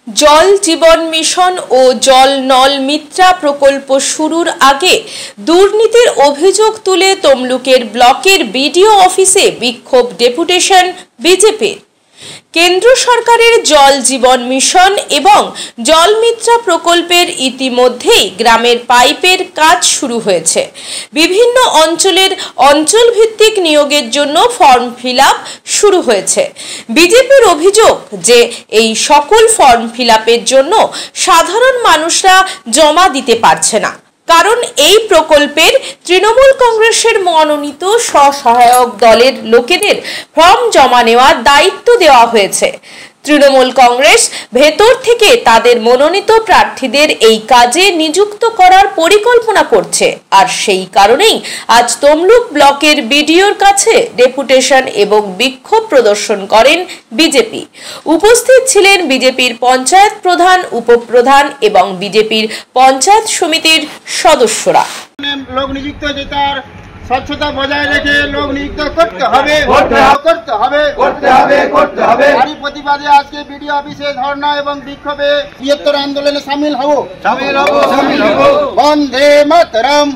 জল জীবন মিশন ও জল নল মিত্রা প্রকল্প শুরুর আগে দুর্নীতির অভিযোগ তুলে তমলুকের ব্লকের বিডিও অফিসে বিক্ষোভ ডেপুটেশন বিজেপির। কেন্দ্র সরকারের জল জীবন মিশন এবং জল মিত্রা প্রকল্পের ইতিমধ্যেই গ্রামের পাইপের কাজ শুরু হয়েছে। বিভিন্ন অঞ্চলের অঞ্চলভিত্তিক নিয়োগের জন্য ফর্ম ফিল আপ শুরু হয়েছে। বিজেপির অভিযোগ যে এই সকল ফর্ম ফিল আপের জন্য সাধারণ মানুষরা জমা দিতে পারছে না, কারণ এই প্রকল্পের তৃণমূল কংগ্রেসের মনোনীত স্বসহায়ক দলের লোকেদের ফর্ম জমা নেওয়ার দায়িত্ব দেওয়া হয়েছে। তৃণমূল কংগ্রেস ভেতর থেকে তাদের মনোনীত প্রার্থীদের এই কাজে নিযুক্ত করার পরিকল্পনা করছে, আর সেই কারণেই আজ তমলুক ব্লকের বিডিওর কাছে ডেপুটেশন এবং বিক্ষোভ প্রদর্শন করেন বিজেপি। উপস্থিত ছিলেন বিজেপির পঞ্চায়েত প্রধান, উপপ্রধান এবং বিজেপির পঞ্চায়েত সমিতির সদস্যরা। লোক নিযুক্ত যে তার স্বচ্ছতা বজায় রেখে লোক নিযুক্ত করতে হবে। তারই প্রতিবাদে আজকে বিডিও অফিসে ধর্ণা এবং বিক্ষোভে বৃহত্তর আন্দোলনে সামিল হব। বন্দে মাতরম,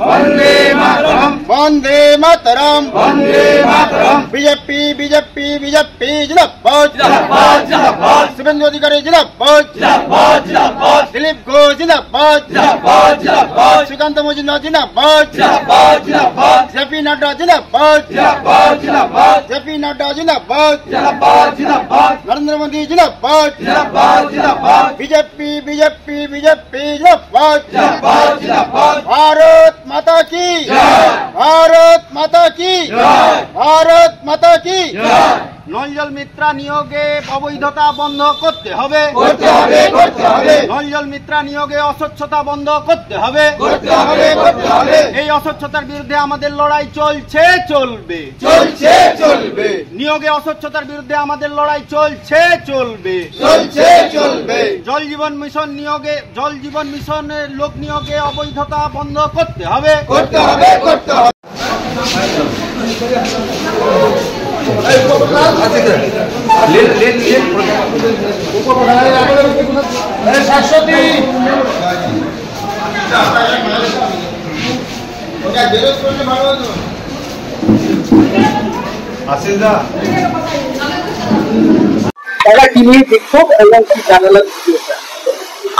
বন্দে মাতরম, বিজেপি বিজেপি বিজেপি জিন্দাবাদ, শুভেন্দু অধিকারী জিন্দাবাদ, দিলীপ ঘোষ জিন্দাবাদ, শ্রীকান্ত মজুমদার জিন্দাবাদ, জেপি নাড্ডা জিন্দাবাদ, জেপি নাড্ডা জিন্দাবাদ, নরেন্দ্র মোদী জিন্দাবাদ, বিজেপি বিজেপি বিজেপি জিন্দাবাদ। ভারত মাতা কি, ভারত মাতা কি, ভারত মাতা কি। নল জল মিত্রা নিয়োগে অবৈধতা বন্ধ করতে হবে, নল জল মিত্রা নিয়োগে অস্বচ্ছতা বন্ধ করতে হবে। এই অস্বচ্ছতার বিরুদ্ধে আমাদের লড়াই চলছে, চলবে, নিয়োগে অস্বচ্ছতার বিরুদ্ধে আমাদের লড়াই চলছে, চলবে। জল জীবন মিশন নিয়োগে, জল জীবন মিশনের লোক নিয়োগে অবৈধতা বন্ধ করতে হবে।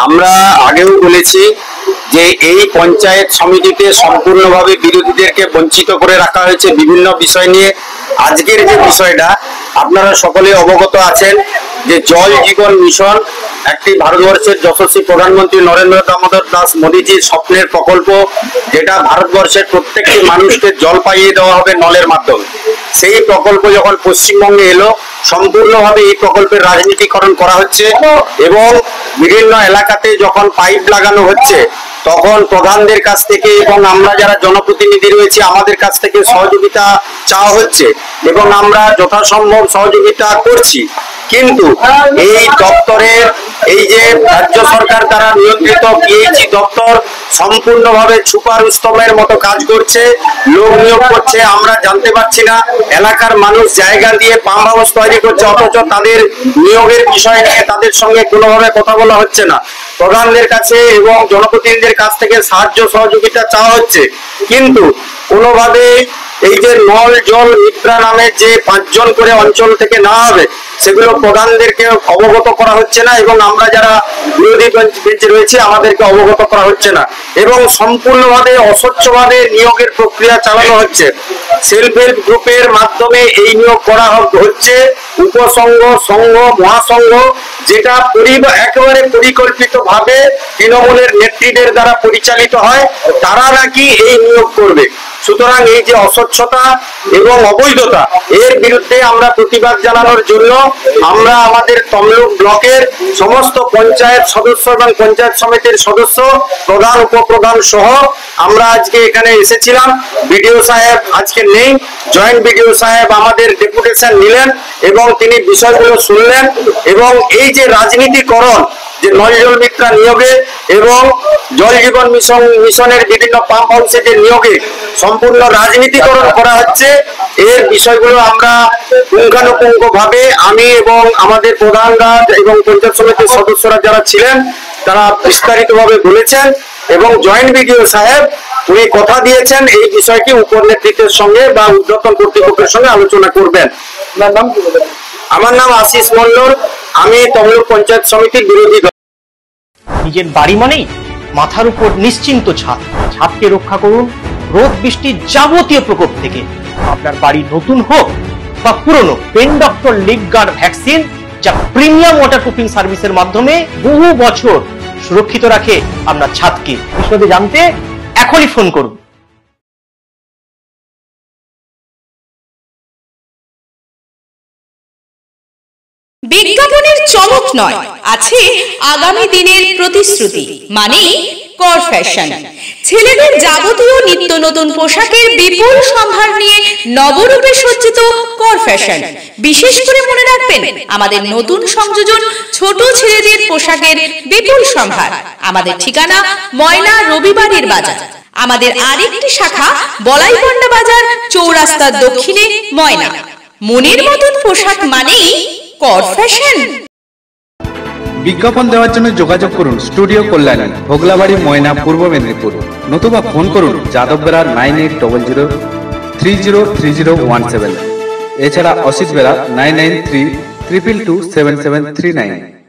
আমরা আগেও বলেছি যে এই পঞ্চায়েত সমিতিতে সম্পূর্ণভাবে বিরোধীদেরকে বঞ্চিত করে রাখা হয়েছে বিভিন্ন বিষয় নিয়ে। আজকের যে বিষয়টা আপনারা সকলে অবগত আছেন যে জল জীবন মিশন একটি ভারতবর্ষের যশস্বী প্রধানমন্ত্রী নরেন্দ্র দামোদর দাস মোদীজির স্বপ্নের প্রকল্প, যেটা ভারতবর্ষের প্রত্যেকটি মানুষকে জল পাইয়ে দেওয়া হবে নলের মাধ্যমে। সেই প্রকল্প যখন পশ্চিমবঙ্গে এলো, সম্পূর্ণভাবে এই প্রকল্পের রাজনীতিকরণ করা হচ্ছে এবং বিভিন্ন এলাকাতে যখন পাইপ লাগানো হচ্ছে তখন প্রধানদের কাছ থেকে এবং আমরা যারা জনপ্রতিনিধি রয়েছে আমাদের কাছ থেকে সহযোগিতা চাওয়া হচ্ছে এবং আমরা যথাসম্ভব সহযোগিতা করছি। কিন্তু এই দপ্তরের এই যে রাজ্য সরকার দ্বারা নিয়ন্ত্রিত পিএইচই দপ্তর সম্পূর্ণভাবে সুপার স্তম্ভের মতো কাজ করছে, লোক নিয়োগ করছে, আমরা জানতে পারছি না। এলাকার মানুষ জায়গা দিয়ে পাম্প হাউস তৈরি করছে, অথচ তাদের নিয়োগের বিষয় নিয়ে তাদের সঙ্গে কোনোভাবে কথা বলা হচ্ছে না। প্রধানদের কাছে এবং জনপ্রতিনিধিদের কাছ থেকে সাহায্য সহযোগিতা চাওয়া হচ্ছে, কিন্তু কোনোভাবে এই যে নল জল মিত্রা নামে যে 5 জন করে অঞ্চল থেকে নেওয়া হবে সেগুলো প্রধানদেরকে অবগত করা হচ্ছে না এবং আমরা যারা বিরোধী বেঞ্চে রয়েছে আমাদেরকে অবগত করা হচ্ছে না এবং সম্পূর্ণভাবে অস্বচ্ছভাবে নিয়োগের প্রক্রিয়া চালানো হচ্ছে। সেলফ হেল্প গ্রুপের মাধ্যমে এই নিয়োগ করা হচ্ছে, উপসংঘ, সংঘ, মহাসংঘ, যেটা একেবারে পরিকল্পিতভাবে তৃণমূলের নেতৃত্বের দ্বারা পরিচালিত হয়, তারা নাকি এই নিয়োগ করবে। সুতরাং এই যে অস্বচ্ছতা এবং অবৈধতা, এর বিরুদ্ধে আমরা প্রতিবাদ জানানোর জন্য আমরা আমাদের তমলুক ব্লকের সমস্ত পঞ্চায়েত সদস্য এবং পঞ্চায়েত সমিতির সদস্য, প্রধান, উপপ্রধান সহ আমরা আজকে এখানে এসেছিলাম। বিডিও সাহেব আজকে নেই, জয়েন্ট বিডিও সাহেব আমাদের ডেপুটেশন নিলেন এবং তিনি বিষয়গুলো শুনলেন এবং এই যে রাজনীতিকরণ, যে নল জল মিত্রা নিয়োগে এবং জল জীবন মিশনের বিভিন্ন পাম্প হাউসে যে নিয়োগে সম্পূর্ণ রাজনীতিকরণ করা হচ্ছে। এর বিষয়গুলো আমরা পুঙ্খানুপুঙ্খ ভাবে আমি এবং আমাদের প্রধানরা এবং পঞ্চায়েত সমিতির সদস্যরা যারা ছিলেন তারা বিস্তারিত ভাবে বলেছেন এবং জয়েন্ট বিডিও সাহেব উনি কথা দিয়েছেন এই বিষয়টি উপর নেতৃত্বের সঙ্গে বা ঊর্ধ্বতন কর্তৃপক্ষের সঙ্গে আলোচনা করবেন। আমার নাম আশিস মন্ডল, আমি তমলুক পঞ্চায়েত সমিতির বিরোধী দল। নিজের বাড়ি মানেই মাথার উপর নিশ্চিন্ত ছাদ। ছাদকে রক্ষা করুন রোদ বৃষ্টির যাবতীয় প্রকোপ থেকে। আপনার বাড়ি নতুন হোক বা পুরনো, pen doctor leak guard vaccine যা প্রিমিয়াম ওয়াটারপ্রুফিং সার্ভিসের মাধ্যমে বহু বছর সুরক্ষিত রাখে আপনার ছাদকে। বিশদে জানতে এখনই ফোন করুন। বিজ্ঞাপনের চমক নয়, আছে আগামী দিনের প্রতিশ্রুতি, মানে কর ফ্যাশন। ছেলেদের যাবতীয় নিত্য নতুন পোশাকের বিপুল সম্ভার নিয়ে নবরূপে সজ্জিত কর ফ্যাশন। বিশেষ করে মনে রাখবেন, আমাদের নতুন সংযোজন ছোট ছেলেদের পোশাকের বিপুল সম্ভার। আমাদের ঠিকানা ময়না রবিবারের বাজার। আমাদের আরেকটি শাখা বলাইপন্ডা বাজার, চৌরাস্তার দক্ষিণে ময়না। মনের মতন পোশাক মানেই কর ফ্যাশন। বিজ্ঞাপন দেওয়ার জন্য যোগাযোগ করুন স্টুডিও কল্যাণী, ভোগলাবাড়ি, ময়না, পূর্ব মেদিনীপুর। নতুবা ফোন করুন যাদব বেড়া 9800303017। এছাড়া অসিত বেড়া 9932227739।